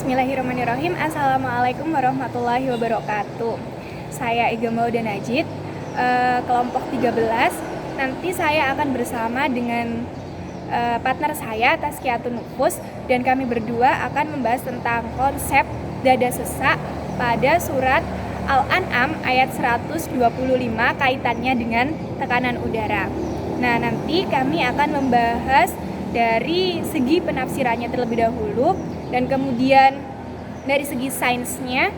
Bismillahirrahmanirrahim. Assalamualaikum warahmatullahi wabarakatuh. Saya Iga Mauda Najid, kelompok 13. Nanti saya akan bersama dengan partner saya, Tazkiyatun Nufus, dan kami berdua akan membahas tentang konsep dada sesak pada surat Al-An'am ayat 125 kaitannya dengan tekanan udara. Nah, nanti kami akan membahas dari segi penafsirannya terlebih dahulu, dan kemudian dari segi sainsnya,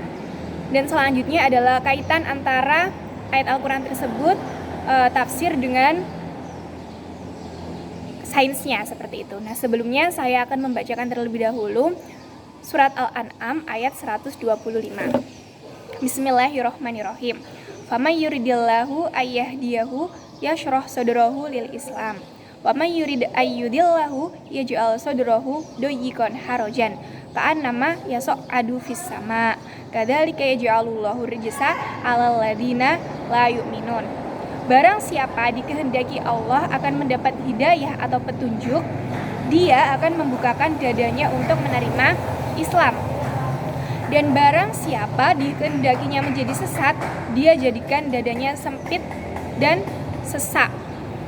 dan selanjutnya adalah kaitan antara ayat Al-Quran tersebut, tafsir dengan sainsnya, seperti itu. Nah, sebelumnya saya akan membacakan terlebih dahulu surat Al-An'am ayat 125. Bismillahirrahmanirrahim. Faman yuridillahu ayyahdiyahu yashrah sadrahu lil Islam. Wa may yurid ayyudillahu yaj'al sadrahu doyikon harajan ka'annama yas'adu fis sama. Kadzalika yaj'alullahu rijsa 'alal ladzina la yu'minun. Barang siapa dikehendaki Allah akan mendapat hidayah atau petunjuk, dia akan membukakan dadanya untuk menerima Islam. Dan barang siapa dikehendakinya menjadi sesat, dia jadikan dadanya sempit dan sesak,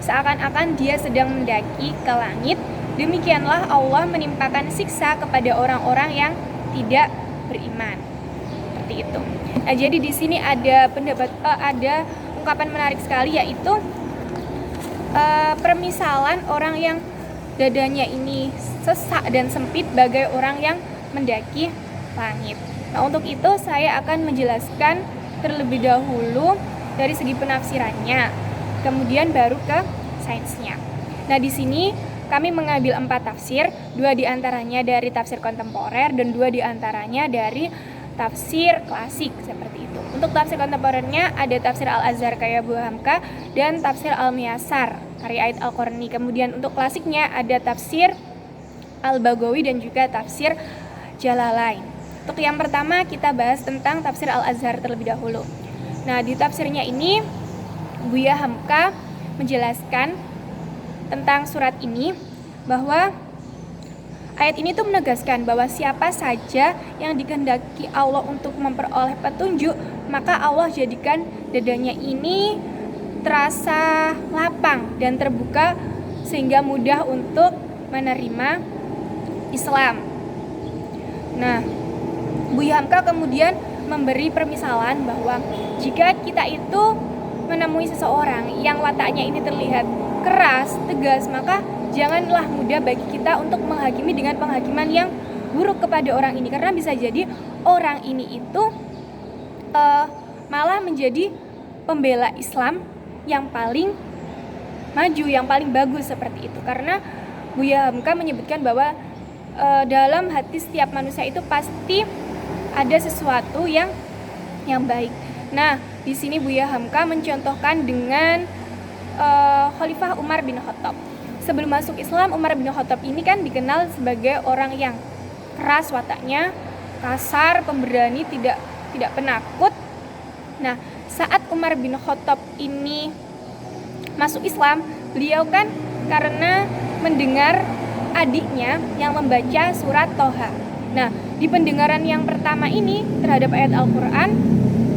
seakan-akan dia sedang mendaki ke langit. Demikianlah Allah menimpakan siksa kepada orang-orang yang tidak beriman. Seperti itu. Nah, jadi di sini ada ada ungkapan menarik sekali, yaitu permisalan orang yang dadanya ini sesak dan sempit bagai orang yang mendaki langit. Nah, untuk itu saya akan menjelaskan terlebih dahulu dari segi penafsirannya, kemudian baru ke sainsnya. Nah, di sini kami mengambil 4 tafsir, 2 diantaranya dari tafsir kontemporer dan 2 diantaranya dari tafsir klasik, seperti itu. Untuk tafsir kontemporernya ada tafsir Al-Azhar karya Abu Hamka dan tafsir Al-Miyasar karya Aid Al-Qarni. Kemudian untuk klasiknya ada tafsir Al-Baghawi dan juga tafsir Jalalain. Untuk yang pertama kita bahas tentang tafsir Al-Azhar terlebih dahulu. Nah, di tafsirnya ini Buya Hamka menjelaskan tentang surat ini, bahwa ayat ini tuh menegaskan bahwa siapa saja yang dikehendaki Allah untuk memperoleh petunjuk, maka Allah jadikan dadanya ini terasa lapang dan terbuka sehingga mudah untuk menerima Islam. Nah, Buya Hamka kemudian memberi permisalan bahwa jika kita itu menemui seseorang yang wataknya ini terlihat keras, tegas, maka janganlah mudah bagi kita untuk menghakimi dengan penghakiman yang buruk kepada orang ini, karena bisa jadi orang ini itu malah menjadi pembela Islam yang paling maju, yang paling bagus, seperti itu. Karena Buya Hamka menyebutkan bahwa dalam hati setiap manusia itu pasti ada sesuatu yang baik. Nah, di sini Buya Hamka mencontohkan dengan Khalifah Umar bin Khattab. Sebelum masuk Islam, Umar bin Khattab ini kan dikenal sebagai orang yang keras wataknya, kasar, pemberani, tidak penakut. Nah, saat Umar bin Khattab ini masuk Islam, beliau kan karena mendengar adiknya yang membaca surat Toha. Nah, di pendengaran yang pertama ini terhadap ayat Al-Quran,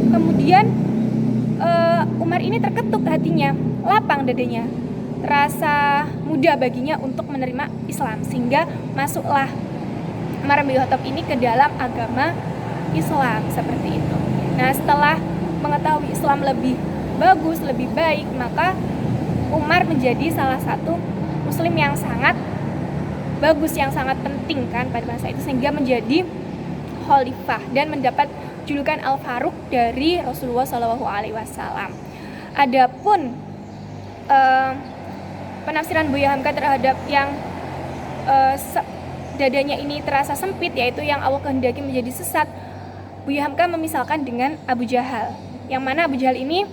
kemudian Umar ini terketuk hatinya, lapang dadanya, terasa mudah baginya untuk menerima Islam, sehingga masuklah Umar bin Khattab ini ke dalam agama Islam, seperti itu. Nah, setelah mengetahui Islam lebih bagus, lebih baik, maka Umar menjadi salah satu muslim yang sangat bagus, yang sangat penting kan pada masa itu, sehingga menjadi khalifah dan mendapat julukan Al-Faruq dari Rasulullah SAW. Adapun penafsiran Buya Hamka terhadap yang dadanya ini terasa sempit, yaitu yang Allah kehendaki menjadi sesat, Buya Hamka memisalkan dengan Abu Jahal, yang mana Abu Jahal ini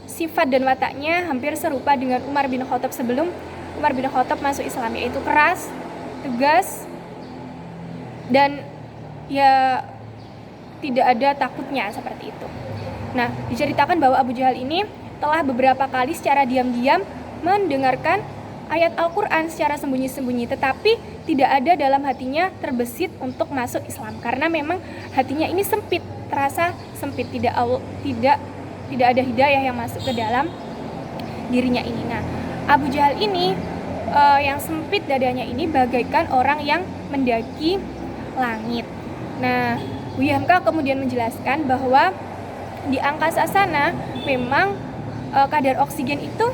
sifat dan wataknya hampir serupa dengan Umar bin Khattab sebelum Umar bin Khattab masuk Islam, yaitu keras, tegas, dan ya tidak ada takutnya, seperti itu. Nah, diceritakan bahwa Abu Jahal ini telah beberapa kali secara diam-diam mendengarkan ayat Al-Quran secara sembunyi-sembunyi, tetapi tidak ada dalam hatinya terbesit untuk masuk Islam, karena memang hatinya ini sempit, terasa sempit, tidak ada hidayah yang masuk ke dalam dirinya ini. Nah, Abu Jahal ini yang sempit dadanya ini bagaikan orang yang mendaki langit. Nah, Buya Hamka kemudian menjelaskan bahwa di angkasa sana memang kadar oksigen itu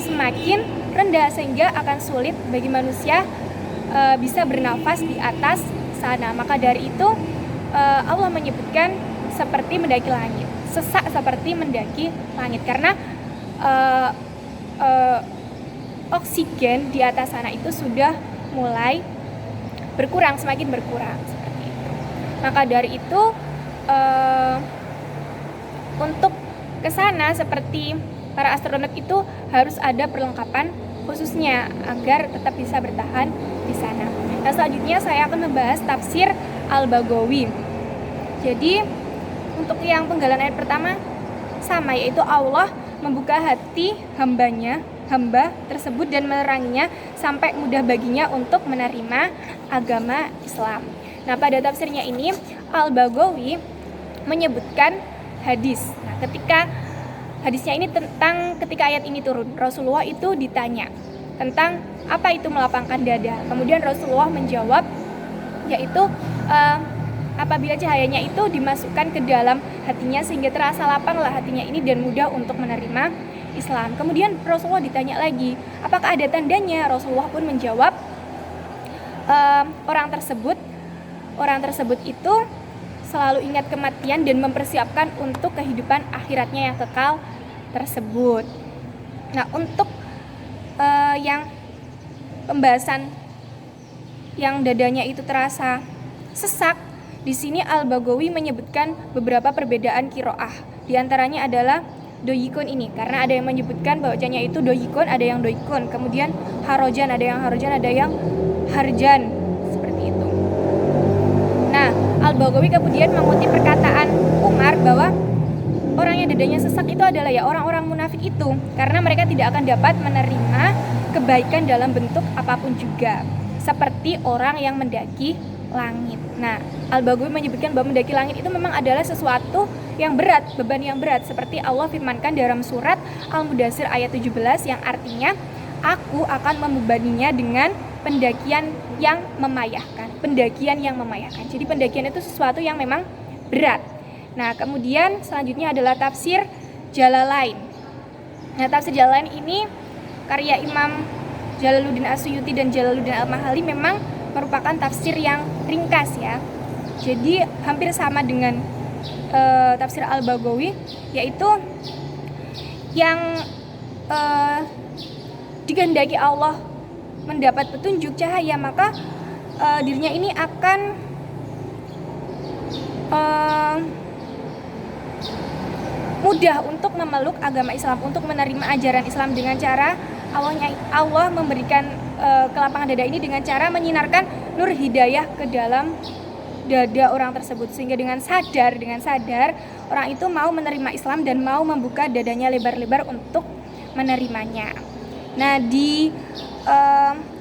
semakin rendah, sehingga akan sulit bagi manusia bisa bernafas di atas sana. Maka dari itu Allah menyebutkan seperti mendaki langit, sesak seperti mendaki langit, karena oksigen di atas sana itu sudah mulai berkurang, semakin berkurang seperti itu. Maka dari itu untuk ke sana seperti para astronot itu harus ada perlengkapan khususnya agar tetap bisa bertahan di sana. Nah, selanjutnya saya akan membahas tafsir Al-Baghawi. Jadi untuk yang penggalan ayat pertama sama, yaitu Allah membuka hati hamba tersebut dan meneranginya sampai mudah baginya untuk menerima agama Islam. Nah, pada tafsirnya ini Al-Baghawi menyebutkan hadis. Nah, ketika hadisnya ini tentang ketika ayat ini turun, Rasulullah itu ditanya tentang apa itu melapangkan dada. Kemudian Rasulullah menjawab, yaitu apabila cahayanya itu dimasukkan ke dalam hatinya sehingga terasa lapanglah hatinya ini dan mudah untuk menerima Islam. Kemudian Rasulullah ditanya lagi, apakah ada tandanya? Rasulullah pun menjawab, orang tersebut itu selalu ingat kematian dan mempersiapkan untuk kehidupan akhiratnya yang kekal tersebut. Nah, untuk yang pembahasan yang dadanya itu terasa sesak, di sini Al-Baghawi menyebutkan beberapa perbedaan qiraah. Di antaranya adalah doyikun ini, karena ada yang menyebutkan bahwasanya itu doyikun, ada yang doyikun, kemudian harojan, ada yang harojan, ada yang harjan, seperti itu. Nah, Al-Baghawi kemudian mengutip perkataan Umar bahwa orang yang dadanya sesak itu adalah ya orang-orang munafik itu, karena mereka tidak akan dapat menerima kebaikan dalam bentuk apapun juga, seperti orang yang mendaki langit. Nah, Al-Baghawi menyebutkan bahwa mendaki langit itu memang adalah sesuatu yang berat, beban yang berat, seperti Allah firmankan dalam surat Al-Mudaththir ayat 17 yang artinya, aku akan membebaninya dengan pendakian yang memayahkan. Jadi pendakian itu sesuatu yang memang berat. Nah, kemudian selanjutnya adalah tafsir Jalalain. Nah, tafsir Jalalain ini karya Imam Jalaluddin As-Suyuti dan Jalaluddin Al-Mahali memang merupakan tafsir yang ringkas ya. Jadi hampir sama dengan tafsir Al-Baghawi, yaitu yang dikehendaki Allah mendapat petunjuk cahaya, maka dirinya ini akan mudah untuk memeluk agama Islam, untuk menerima ajaran Islam dengan cara Allah memberikan kelapangan dada ini dengan cara menyinarkan nur hidayah ke dalam dada orang tersebut, sehingga dengan sadar orang itu mau menerima Islam dan mau membuka dadanya lebar-lebar untuk menerimanya. Nah, di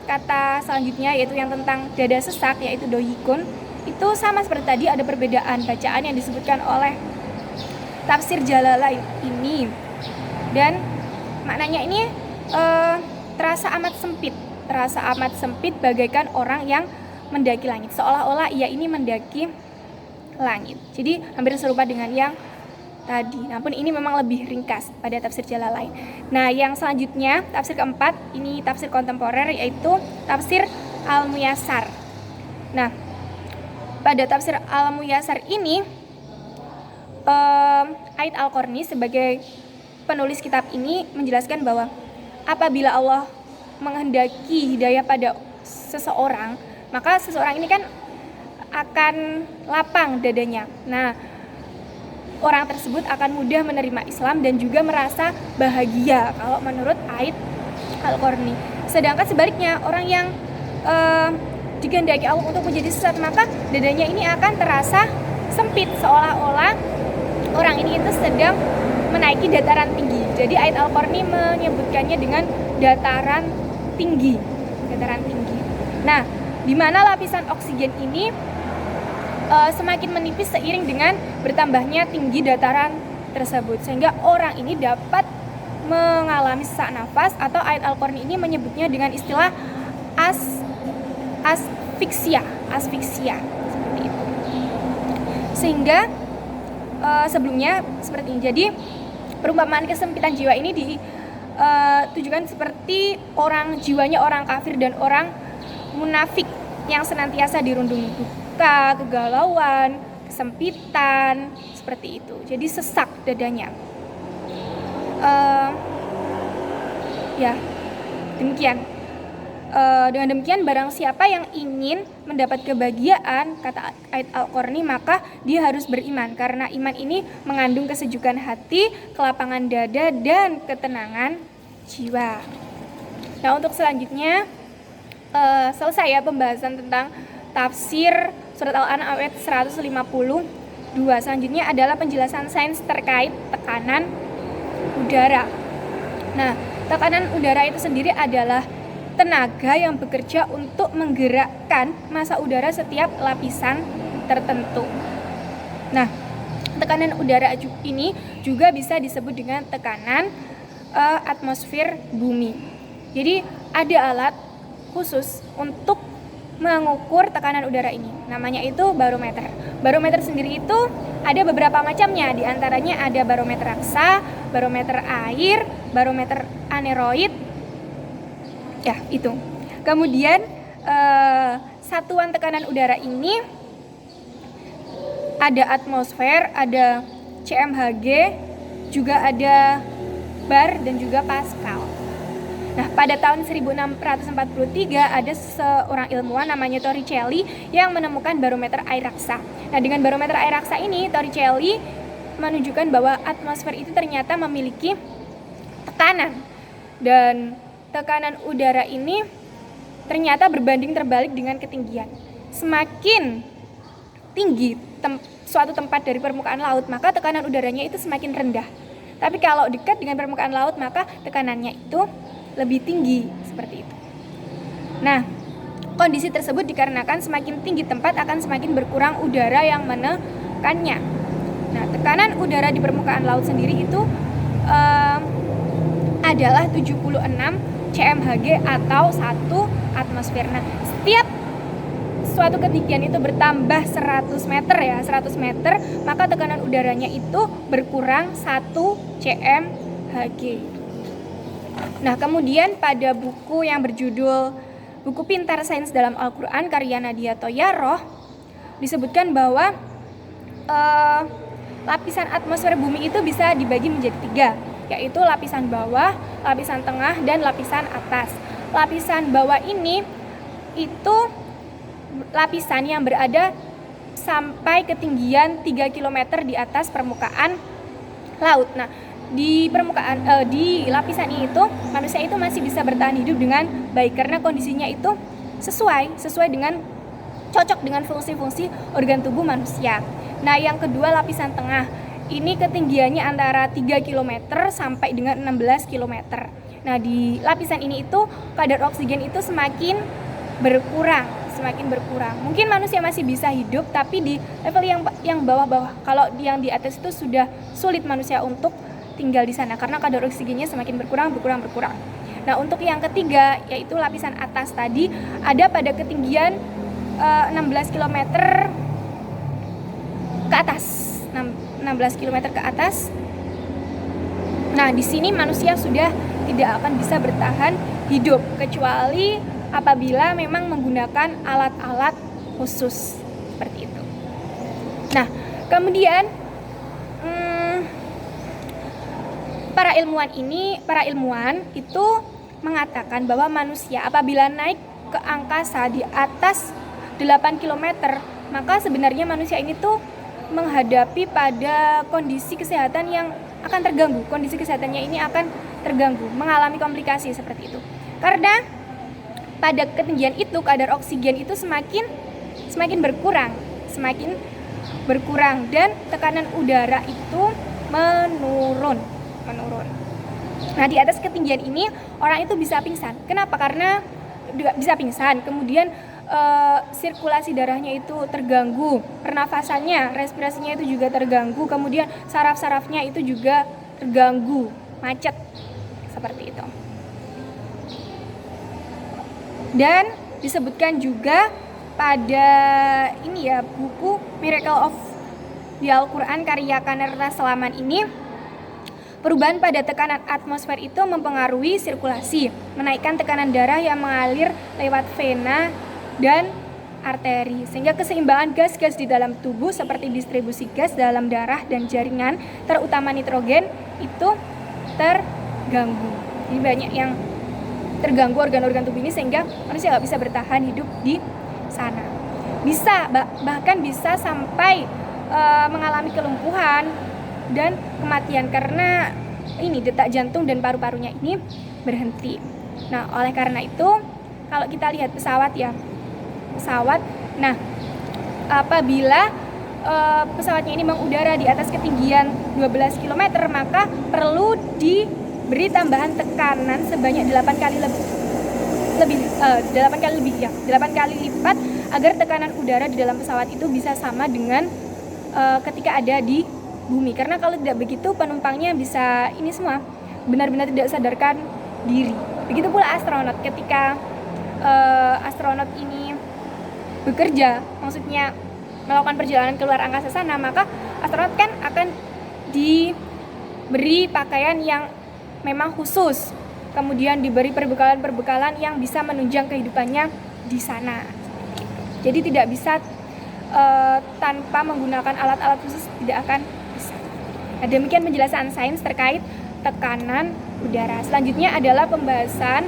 kata selanjutnya yaitu yang tentang dada sesak, yaitu doyikun, itu sama seperti tadi, ada perbedaan bacaan yang disebutkan oleh tafsir Jalalain ini, dan maknanya ini terasa amat sempit bagaikan orang yang mendaki langit, seolah-olah ia ini mendaki langit. Jadi hampir serupa dengan yang tadi, namun ini memang lebih ringkas pada tafsir Jalalain. Nah, yang selanjutnya tafsir keempat, ini tafsir kontemporer, yaitu tafsir Al-Muyassar. Nah, pada tafsir Al-Muyassar ini Aid Al-Qarni sebagai penulis kitab ini menjelaskan bahwa apabila Allah menghendaki hidayah pada seseorang, maka seseorang ini kan akan lapang dadanya. Nah, orang tersebut akan mudah menerima Islam dan juga merasa bahagia kalau menurut Aid Al-Qarni. Sedangkan sebaliknya, orang yang dikehendaki Allah untuk menjadi sesat, maka dadanya ini akan terasa sempit, seolah-olah orang ini itu sedang menaiki dataran tinggi. Jadi Aid Al-Qarni menyebutkannya dengan dataran tinggi. Nah, di mana lapisan oksigen ini semakin menipis seiring dengan bertambahnya tinggi dataran tersebut, sehingga orang ini dapat mengalami sesak nafas, atau ayat Al-Qarni ini menyebutnya dengan istilah asfiksia seperti itu. Sehingga sebelumnya seperti ini. Jadi perumpamaan kesempitan jiwa ini ditujukan seperti jiwanya orang kafir dan orang munafik yang senantiasa dirundung duka, kegalauan, kesempitan, seperti itu. Jadi sesak dadanya. Ya, demikian. Dengan demikian, barang siapa yang ingin mendapat kebahagiaan, kata ayat Al-Qarni, maka dia harus beriman, karena iman ini mengandung kesejukan hati, kelapangan dada, dan ketenangan jiwa. Nah, untuk selanjutnya selesai ya pembahasan tentang tafsir surat Al-An'am ayat 152. Selanjutnya adalah penjelasan sains terkait tekanan udara. Nah, tekanan udara itu sendiri adalah tenaga yang bekerja untuk menggerakkan massa udara setiap lapisan tertentu. Nah, tekanan udara ini juga bisa disebut dengan tekanan atmosfer bumi. Jadi ada alat khusus untuk mengukur tekanan udara ini. Namanya itu barometer. Barometer sendiri itu ada beberapa macamnya. Di antaranya ada barometer raksa, barometer air, barometer aneroid. Ya, itu. Kemudian satuan tekanan udara ini ada atmosfer, ada cmhg, juga ada bar dan juga pascal. Nah, pada tahun 1643 ada seorang ilmuwan namanya Torricelli yang menemukan barometer air raksa. Nah, dengan barometer air raksa ini Torricelli menunjukkan bahwa atmosfer itu ternyata memiliki tekanan, dan tekanan udara ini ternyata berbanding terbalik dengan ketinggian. Semakin tinggi suatu tempat dari permukaan laut, maka tekanan udaranya itu semakin rendah. Tapi kalau dekat dengan permukaan laut, maka tekanannya itu lebih tinggi, seperti itu. Nah, kondisi tersebut dikarenakan semakin tinggi tempat akan semakin berkurang udara yang menekannya. Nah, tekanan udara di permukaan laut sendiri itu adalah 76 cmhg atau 1 atmosfer. Nah, setiap suatu ketinggian itu bertambah 100 meter ya, 100 meter, maka tekanan udaranya itu berkurang 1 cmhg. Nah, kemudian pada buku yang berjudul Buku Pintar Sains dalam Al-Quran karya Nadia Toyaroh disebutkan bahwa lapisan atmosfer bumi itu bisa dibagi menjadi 3, yaitu lapisan bawah, lapisan tengah, dan lapisan atas. Lapisan bawah ini itu lapisan yang berada sampai ketinggian 3 km di atas permukaan laut. Nah, di lapisan itu manusia itu masih bisa bertahan hidup dengan baik karena kondisinya itu sesuai dengan cocok dengan fungsi-fungsi organ tubuh manusia. Nah, yang kedua lapisan tengah. Ini ketinggiannya antara 3 km sampai dengan 16 km. Nah, di lapisan ini itu kadar oksigen itu semakin berkurang. Mungkin manusia masih bisa hidup, tapi di level yang bawah-bawah. Kalau yang di atas itu sudah sulit manusia untuk tinggal di sana karena kadar oksigennya semakin berkurang. Nah, untuk yang ketiga yaitu lapisan atas tadi ada pada ketinggian 16 km ke atas. 16 km ke atas. Nah, di sini manusia sudah tidak akan bisa bertahan hidup kecuali apabila memang menggunakan alat-alat khusus seperti itu. Nah, kemudian para ilmuwan itu mengatakan bahwa manusia apabila naik ke angkasa di atas 8 km, maka sebenarnya manusia ini tuh menghadapi pada kondisi kesehatan yang akan terganggu. Kondisi kesehatannya ini akan terganggu, mengalami komplikasi seperti itu. Karena pada ketinggian itu kadar oksigen itu semakin berkurang dan tekanan udara itu menurun. Nah, di atas ketinggian ini orang itu bisa pingsan. Kenapa? Karena bisa pingsan, kemudian sirkulasi darahnya itu terganggu, pernafasannya, respirasinya itu juga terganggu, kemudian saraf-sarafnya itu juga terganggu, macet, seperti itu. Dan disebutkan juga pada ini ya, buku Miracle of di Al-Quran karya Kanarta Salaman ini, perubahan pada tekanan atmosfer itu mempengaruhi sirkulasi, menaikkan tekanan darah yang mengalir lewat vena dan arteri, sehingga keseimbangan gas-gas di dalam tubuh seperti distribusi gas dalam darah dan jaringan, terutama nitrogen, itu terganggu. Jadi banyak yang terganggu organ-organ tubuh ini sehingga manusia nggak bisa bertahan hidup di sana. Bisa bahkan bisa sampai mengalami kelumpuhan dan kematian karena ini detak jantung dan paru-parunya ini berhenti. Nah, oleh karena itu kalau kita lihat pesawat, nah apabila pesawatnya ini mengudara di atas ketinggian 12 km, maka perlu diberi tambahan tekanan sebanyak 8 kali lipat agar tekanan udara di dalam pesawat itu bisa sama dengan ketika ada di bumi. Karena kalau tidak begitu penumpangnya bisa ini semua benar-benar tidak sadarkan diri. Begitu pula astronot, ketika astronot ini bekerja, maksudnya melakukan perjalanan keluar angkasa sana, maka astronot kan akan diberi pakaian yang memang khusus, kemudian diberi perbekalan yang bisa menunjang kehidupannya di sana. Jadi tidak bisa tanpa menggunakan alat-alat khusus, tidak akan bisa. Nah, demikian penjelasan sains terkait tekanan udara. Selanjutnya adalah pembahasan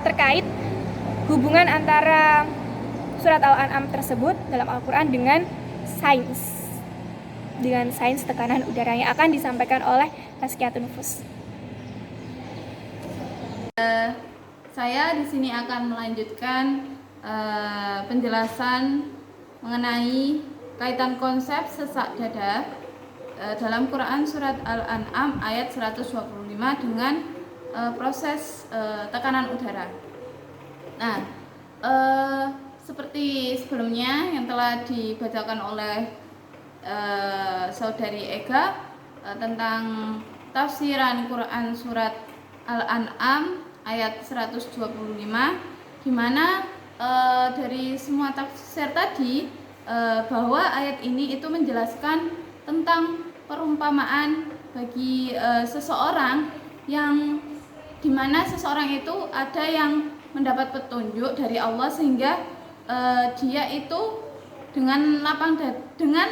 terkait hubungan antara surat Al-An'am tersebut dalam Al-Quran dengan sains tekanan udara yang akan disampaikan oleh Tazkiyatun Nufus. Saya di sini akan melanjutkan penjelasan mengenai kaitan konsep sesak dada dalam Quran surat Al-An'am ayat 125 dengan proses tekanan udara. Nah, seperti sebelumnya yang telah dibacakan oleh Saudari Ega tentang tafsiran Quran surat Al-An'am ayat 125, di mana dari semua tafsir tadi bahwa ayat ini itu menjelaskan tentang perumpamaan bagi seseorang yang dimana seseorang itu ada yang mendapat petunjuk dari Allah sehingga dia itu dengan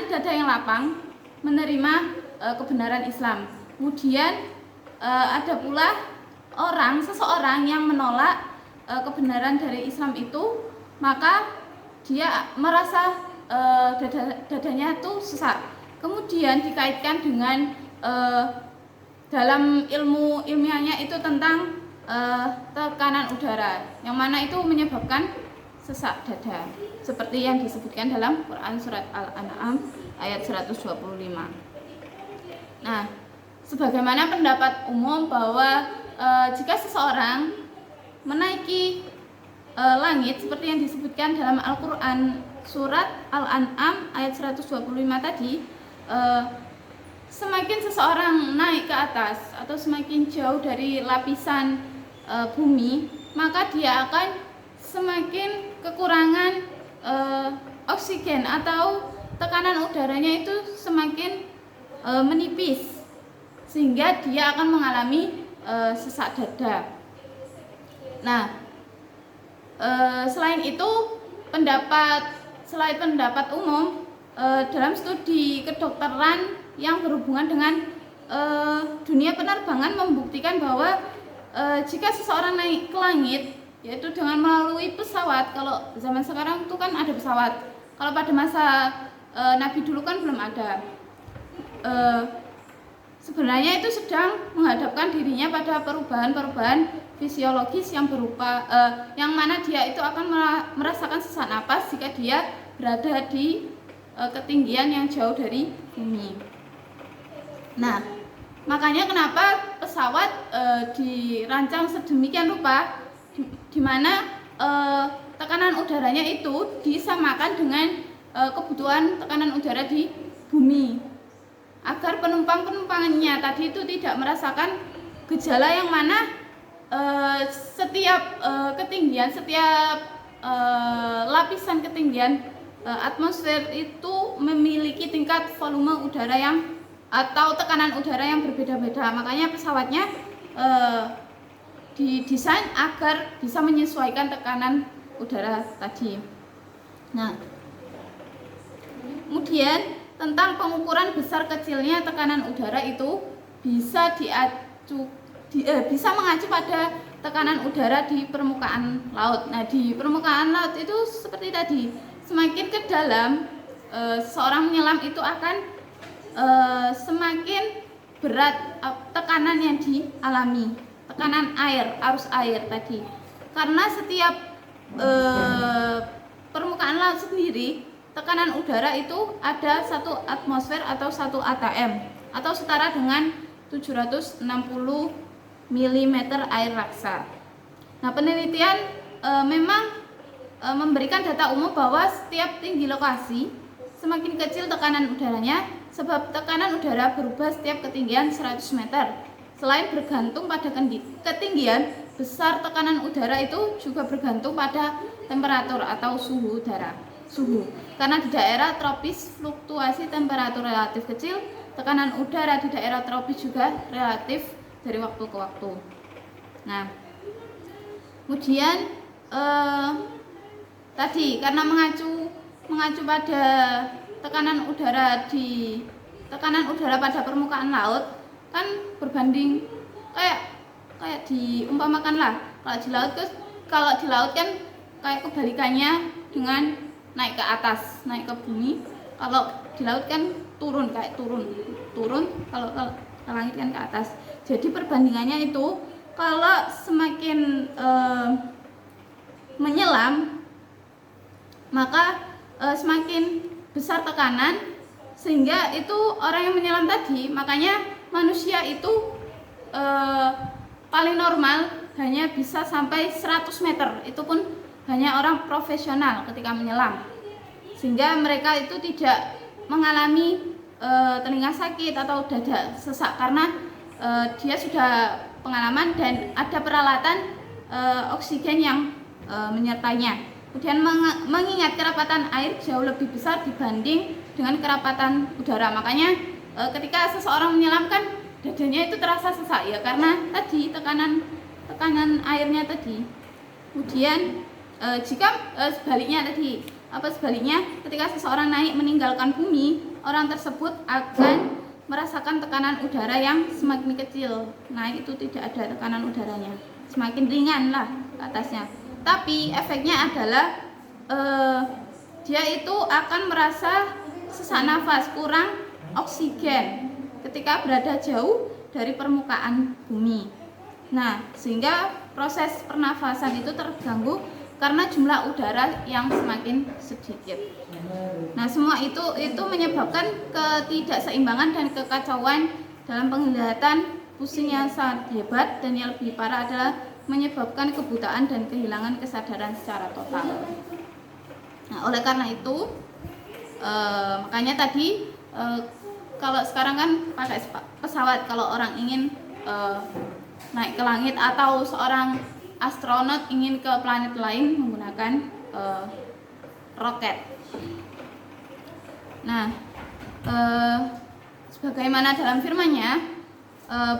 dada yang lapang menerima kebenaran Islam. Kemudian ada pula seseorang yang menolak kebenaran dari Islam itu, maka dia merasa dadanya itu sesak. Kemudian dikaitkan dengan dalam ilmu ilmiahnya itu tentang tekanan udara, yang mana itu menyebabkan sesak dada, seperti yang disebutkan dalam Quran surat Al-An'am ayat 125. Nah, sebagaimana pendapat umum bahwa jika seseorang menaiki langit seperti yang disebutkan dalam Al-Quran surat Al-An'am ayat 125 tadi, semakin seseorang naik ke atas atau semakin jauh dari lapisan bumi, maka dia akan semakin kekurangan oksigen atau tekanan udaranya itu semakin menipis, sehingga dia akan mengalami sesak dada. Nah, selain itu pendapat umum dalam studi kedokteran yang berhubungan dengan dunia penerbangan membuktikan bahwa jika seseorang naik ke langit, yaitu dengan melalui pesawat. Kalau zaman sekarang itu kan ada pesawat, kalau pada masa Nabi dulu kan belum ada. Sebenarnya itu sedang menghadapkan dirinya pada perubahan fisiologis yang berupa yang mana dia itu akan merasakan sesak napas jika dia berada di ketinggian yang jauh dari bumi. Nah, Makanya kenapa pesawat dirancang sedemikian rupa di mana tekanan udaranya itu disamakan dengan kebutuhan tekanan udara di bumi, agar penumpang-penumpangnya tadi itu tidak merasakan gejala yang mana setiap ketinggian, setiap lapisan ketinggian atmosfer itu memiliki tingkat volume udara yang atau tekanan udara yang berbeda-beda. Makanya pesawatnya didesain agar bisa menyesuaikan tekanan udara tadi. Nah, kemudian tentang pengukuran besar kecilnya tekanan udara itu bisa bisa mengacu pada tekanan udara di permukaan laut. Nah, di permukaan laut itu seperti tadi, semakin ke dalam seorang menyelam itu akan semakin berat tekanan yang dialami, tekanan air, arus air tadi. Karena setiap permukaan laut sendiri, tekanan udara itu ada 1 atmosfer atau 1 atm atau setara dengan 760 mm air raksa. Nah, penelitian memang memberikan data umum bahwa setiap tinggi lokasi semakin kecil tekanan udaranya, sebab tekanan udara berubah setiap ketinggian 100 meter. Selain bergantung pada ketinggian, besar tekanan udara itu juga bergantung pada temperatur atau suhu udara. Karena di daerah tropis fluktuasi temperatur relatif kecil, tekanan udara di daerah tropis juga relatif dari waktu ke waktu. Nah, kemudian tadi karena mengacu pada tekanan udara pada permukaan laut kan berbanding kayak diumpamakan lah, kalau di laut kan kayak kebalikannya dengan naik ke atas, naik ke bumi. Kalau di laut kan turun kalau ke langit kan ke atas. Jadi perbandingannya itu kalau semakin menyelam maka semakin besar tekanan, sehingga itu orang yang menyelam tadi, makanya manusia itu paling normal hanya bisa sampai 100 meter, itu pun hanya orang profesional ketika menyelam, sehingga mereka itu tidak mengalami telinga sakit atau dada sesak karena dia sudah pengalaman dan ada peralatan oksigen yang menyertainya. Kemudian mengingat kerapatan air jauh lebih besar dibanding dengan kerapatan udara, makanya ketika seseorang menyelam kan dadanya itu terasa sesak ya, karena tadi tekanan airnya tadi. Kemudian jika sebaliknya ketika seseorang naik meninggalkan bumi, orang tersebut akan merasakan tekanan udara yang semakin kecil. Nah, itu tidak ada tekanan udaranya, semakin ringan lah ke atasnya. Tapi efeknya adalah dia itu akan merasa sesak nafas, kurang oksigen ketika berada jauh dari permukaan bumi. Nah, sehingga proses pernafasan itu terganggu karena jumlah udara yang semakin sedikit. Nah, semua itu menyebabkan ketidakseimbangan dan kekacauan dalam penglihatan, pusing yang sangat hebat, dan yang lebih parah adalah menyebabkan kebutaan dan kehilangan kesadaran secara total. Nah, oleh karena itu makanya tadi kalau sekarang kan pakai pesawat kalau orang ingin naik ke langit, atau seorang astronot ingin ke planet lain menggunakan roket. Nah, sebagaimana dalam firman-Nya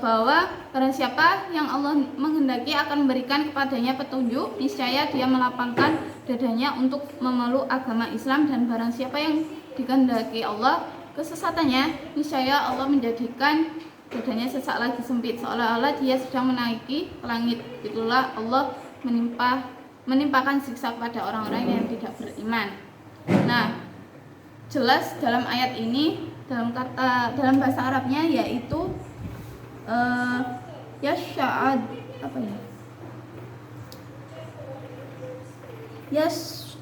bahwa barang siapa yang Allah menghendaki akan memberikan kepadanya petunjuk, niscaya dia melapangkan dadanya untuk memeluk agama Islam, dan barang siapa yang dikehendaki Allah kesesatannya, niscaya Allah menjadikan dadanya sesak lagi sempit, seolah-olah dia sedang menaiki ke langit. Itulah Allah menimpakan siksa kepada orang-orang yang tidak beriman. Nah, jelas dalam ayat ini dalam bahasa Arabnya yaitu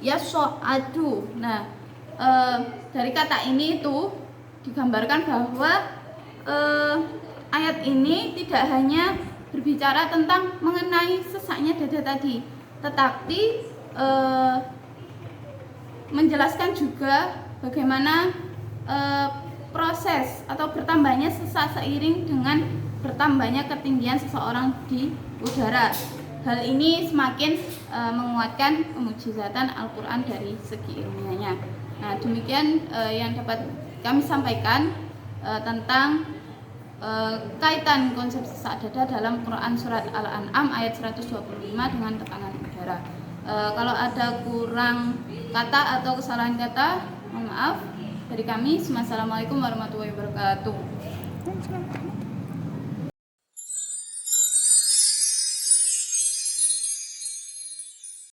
yas'adu. Nah, dari kata ini itu digambarkan bahwa ayat ini tidak hanya berbicara tentang mengenai sesaknya dada tadi, tetapi menjelaskan juga bagaimana proses atau bertambahnya sesak seiring dengan bertambahnya ketinggian seseorang di udara. Hal ini semakin menguatkan kemujizatan Al-Quran dari segi ilmiahnya. Nah, demikian yang dapat kami sampaikan tentang kaitan konsep sesak dada dalam Quran surat Al-An'am ayat 125 dengan tekanan udara. Kalau ada kurang kata atau kesalahan kata, mohon maaf dari kami. Wassalamualaikum warahmatullahi wabarakatuh.